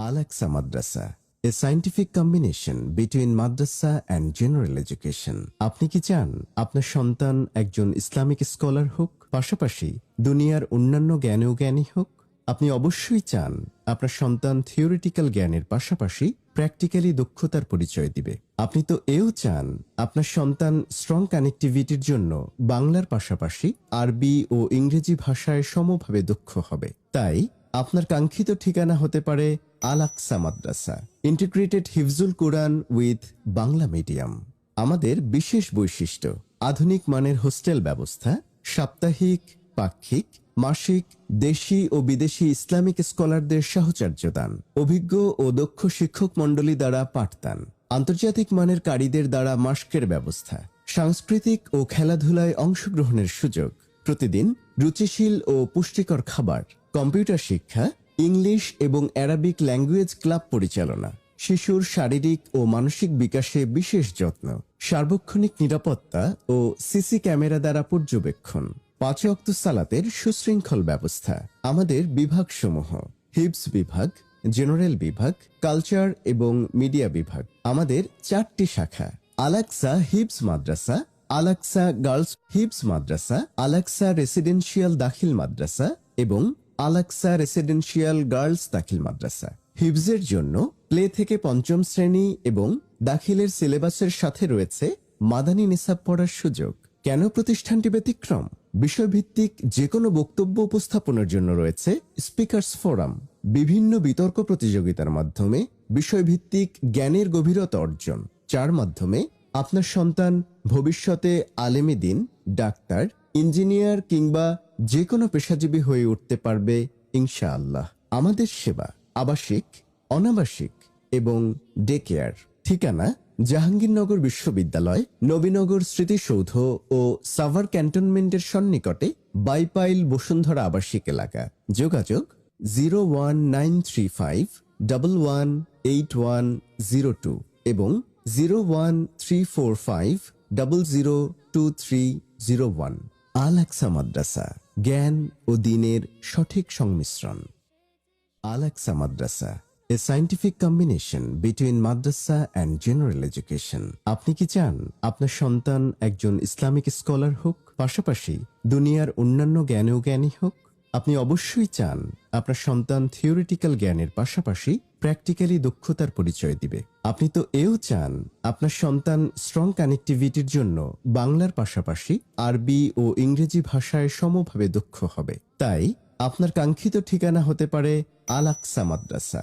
Al-Aqsa Madrasa, a scientific combination between madrasa and general education. আপনি কি চান আপনার সন্তান একজন ইসলামিক স্কলার হোক, পাশাপাশি দুনিয়ার অন্যান্য জ্ঞানেও জ্ঞানী হোক? আপনি অবশ্যই চান আপনার সন্তান থিওরিটিক্যাল জ্ঞানের পাশাপাশি প্র্যাকটিক্যালি দক্ষতার পরিচয় দিবে। আপনি তো এও চান আপনার সন্তান স্ট্রং কানেক্টিভিটির জন্য বাংলার পাশাপাশি আরবি ও ইংরেজি ভাষায় সমভাবে দক্ষ হবে। তাই আপনার কাঙ্ক্ষিত ঠিকানা হতে পারে Al Aqsa Madrasa, integrated Hifzul Quran with Bangla medium. আমাদের বিশেষ বৈশিষ্ট্য আধুনিক মানের হোস্টেল ব্যবস্থা, সাপ্তাহিক, পাক্ষিক, মাসিক দেশি ও বিদেশি ইসলামিক স্কলারদের সাহচর্য দান, অভিজ্ঞ ও দক্ষ শিক্ষক মণ্ডলী দ্বারা পাঠদান, আন্তর্জাতিক মানের কারীদের দ্বারা মাস্কের ব্যবস্থা, সাংস্কৃতিক ও খেলাধুলায় অংশগ্রহণের সুযোগ, প্রতিদিন রুচিশীল ও পুষ্টিকর খাবার, কম্পিউটার শিক্ষা, ইংলিশ এবং অ্যারাবিক ল্যাঙ্গুয়েজ ক্লাব পরিচালনা, শিশুর শারীরিক ও মানসিক বিকাশে বিশেষ যত্ন, সার্বক্ষণিক নিরাপত্তা ও সিসি ক্যামেরা দ্বারা পর্যবেক্ষণ, 5 ওয়াক্ত সালাতের সুশৃঙ্খল ব্যবস্থা। আমাদের বিভাগসমূহ: হিফজ বিভাগ, জেনারেল বিভাগ, কালচার এবং মিডিয়া বিভাগ। আমাদের 4টি শাখা: আল-আকসা হিফজ মাদ্রাসা, আল-আকসা গার্লস হিফজ মাদ্রাসা, আল-আকসা রেসিডেন্সিয়াল দাখিল মাদ্রাসা এবং আল-আকসা রেসিডেন্সিয়াল গার্লস দাখিল মাদ্রাসা। হিফজের জন্য প্লে থেকে 5ম শ্রেণী এবং দাখিলের সিলেবাসের সাথে রয়েছে মাদানী নিসাব পড়ার সুযোগ। কেন প্রতিষ্ঠানটি ব্যতিক্রম? বিষয়ভিত্তিক যে কোনো বক্তব্য উপস্থাপনের জন্য রয়েছে স্পিকার্স ফোরাম, বিভিন্ন বিতর্ক প্রতিযোগিতার মাধ্যমে বিষয়ভিত্তিক জ্ঞানের গভীরতা অর্জন, যার মাধ্যমে আপনার সন্তান ভবিষ্যতে আলেমে দিন, ডাক্তার, ইঞ্জিনিয়ার কিংবা যে কোনো পেশাজীবী হয়ে উঠতে পারবে ইনশাআল্লাহ। আমাদের সেবা আবাসিক, অনাবাসিক এবং ডে কেয়ার। ঠিকানা: জাহাঙ্গীরনগর বিশ্ববিদ্যালয়, নবীনগর স্মৃতিসৌধ ও সাভার ক্যান্টনমেন্টের সন্নিকটে বাইপাইল বসুন্ধরা আবাসিক এলাকা। যোগাযোগ 01935118102 এবং 01345002301। আল-আকসা মাদ্রাসা, জ্ঞান ও দ্বীনের সঠিক সংমিশ্রণ। Al-Aqsa Madrasa, a scientific combination between madrasa and general education. আপনি কি চান আপনার সন্তান একজন ইসলামিক স্কলার হোক, পাশাপাশি দুনিয়ার অন্যান্য জ্ঞানেও জ্ঞানী হোক? আপনি অবশ্যই চান আপনার সন্তান থিওরিটিক্যাল জ্ঞানের পাশাপাশি প্র্যাকটিক্যালি দক্ষতার পরিচয় দিবে। আপনি তো এও চান আপনার সন্তান স্ট্রং কানেক্টিভিটির জন্য বাংলার পাশাপাশি আরবি ও ইংরেজি ভাষায় সমভাবে দক্ষ হবে। তাই আপনার কাঙ্ক্ষিত ঠিকানা হতে পারে আল-আকসা মাদ্রাসা,